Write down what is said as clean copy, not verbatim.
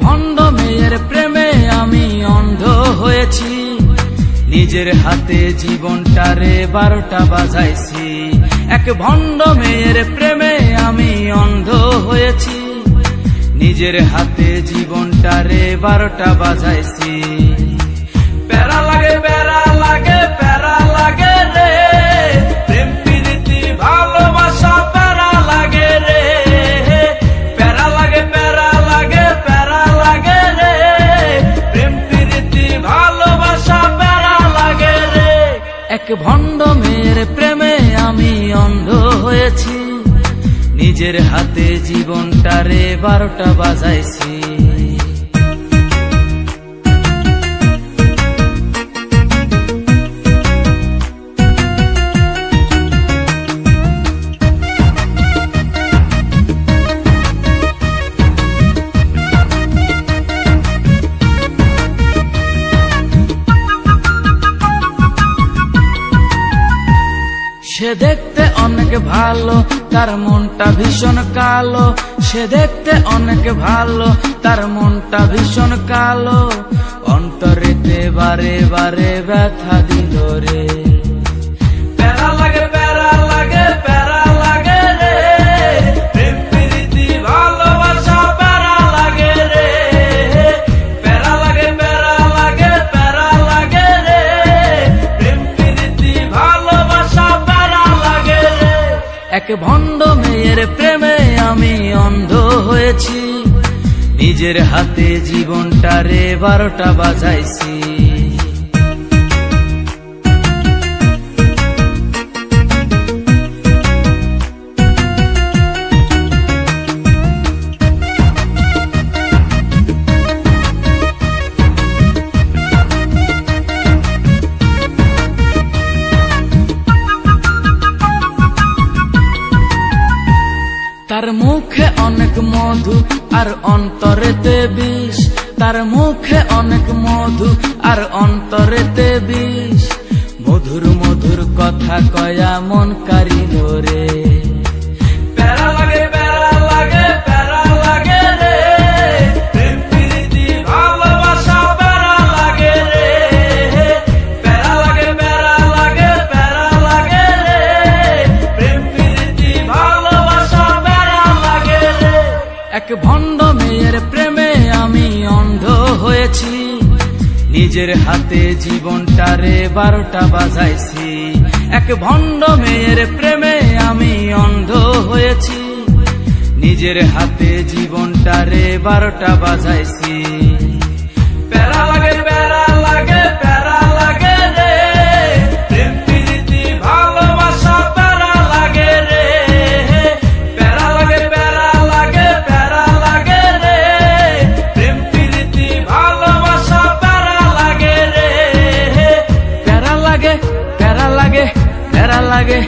ভণ্ড মেয়ের প্রেমে আমি অন্ধ হয়েছি, নিজের হাতে জীবনটারে 12টা বাজাইছি। এক ভণ্ড মেয়ের প্রেমে আমি অন্ধ হয়েছি, নিজের হাতে জীবনটারে 12টা বাজাইছি। প্যারা লাগে প্যারা লাগে প্যারা লাগে রে, প্রেম প্রীতি ভালোবাসা প্যারা লাগে রে। প্যারা লাগে প্যারা লাগে প্যারা লাগে রে, প্রেম প্রীতি ভালোবাসা প্যারা লাগে রে। এক ভণ্ড মেয়ের প্রেমে আমি অন্ধ হয়েছি, নিজের হাতে জীবনটারে 12টা বাজাইছি। সে দেখতে অনেক ভালো, তার মনটা ভীষণ কালো। সে দেখতে অনেক ভালো, তার মনটা ভীষণ কালো। অন্তরেতে বারে বারে ব্যথা দিল রে। প্যারা লাগে প্যারা লাগে প্যারা লাগে রে, প্রেম প্রীতি ভালোবাসা প্যারা লাগে রে। প্যারা লাগে প্যারা লাগে প্যারা লাগে রে, প্রেম প্রীতি ভালোবাসা প্যারা লাগে রে। এক ভণ্ড মেয়ের প্রেমে আমি অন্ধ হয়েছি, নিজের হাতে জীবনটারে 12টা বাজাইছি। তার মুখে অনেক মধু আর অন্তরেতে বিষ। তার মুখে অনেক মধু আর অন্তরেতে বিষ। মধুর মধুর কথা কয়া মন কারিল রে। প্যারা লাগে প্যারা লাগে প্যারা লাগে রে, প্রেম প্রীতি ভালোবাসা প্যারা লাগে রে। প্যারা লাগে প্যারা লাগে প্যারা লাগে রে, প্রেম প্রীতি ভালোবাসা প্যারা লাগে রে। এক ভণ্ড মেয়ের প্রেমে আমি অন্ধ হয়েছি, নিজের হাতে জীবনটারে 12টা বাজাইছি। এক ভণ্ড মেয়ের প্রেমে আমি অন্ধ হয়েছি, নিজের হাতে জীবনটারে 12টা বাজাইছি। প্যারা লাগে প্যারা লাগে প্যারা লাগে রে, প্রেম প্রীতি ভালোবাসা প্যারা লাগে রে। প্যারা লাগে প্যারা লাগে প্যারা লাগে রে, প্রেম প্রীতি ভালোবাসা প্যারা লাগে রে। প্যারা লাগে প্যারা লাগে প্যারা লাগে